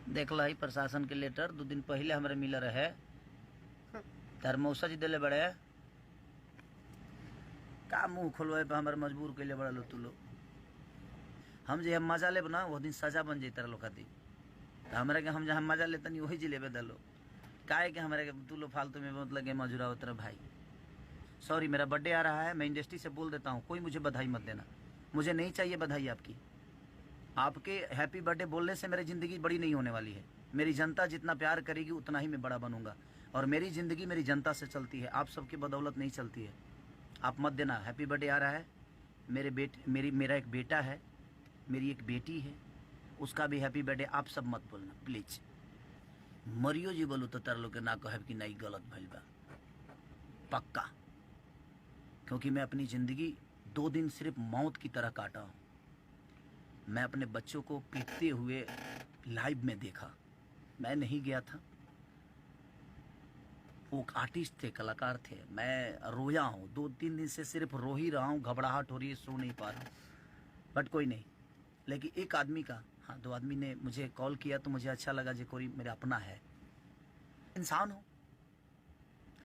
देख ला प्रशासन के लेटर 2 दिन पहले हमारे मिल रहे तार मौसा जी दिले बड़े का मुंह खोलवाए पे हमारे मजबूर कैले बड़ा लो तू लो। हम जो मजा ले ना वो दिन सजा बन जाता लोग खाती तो हमारे के हम जहाँ मजा लेते नहीं वही जिलेबे दलो काहे कि हमारे तू लो फालतू में मतलब के मजूरा होता भाई। सॉरी मेरा बर्थडे आ रहा है, मैं इंडस्ट्री से बोल देता हूँ, कोई मुझे बधाई मत देना, मुझे नहीं चाहिए बधाई आपकी। आपके हैप्पी बर्थडे बोलने से मेरी ज़िंदगी बड़ी नहीं होने वाली है। मेरी जनता जितना प्यार करेगी उतना ही मैं बड़ा बनूंगा और मेरी ज़िंदगी मेरी जनता से चलती है, आप सबकी बदौलत नहीं चलती है। आप मत देना। हैप्पी बर्थडे आ रहा है, मेरा एक बेटा है, मेरी एक बेटी है, उसका भी हैप्पी बर्थडे। आप सब मत बोलना प्लीज। मरियो जी बोलू तो तार लोग के ना कहे कि नहीं गलत भइल बा पक्का, क्योंकि मैं अपनी ज़िंदगी 2 दिन सिर्फ मौत की तरह काटा हूँ। मैं अपने बच्चों को पीटते हुए लाइव में देखा, मैं नहीं गया था, वो आर्टिस्ट थे, कलाकार थे, मैं रोया हूँ 2-3 दिन से, सिर्फ रो ही रहा हूँ, घबराहट हो रही है, सो नहीं पा रहा हूँ। बट कोई नहीं, लेकिन एक आदमी का, हाँ 2 आदमी ने मुझे कॉल किया तो मुझे अच्छा लगा, जो कोई मेरा अपना है, इंसान हो।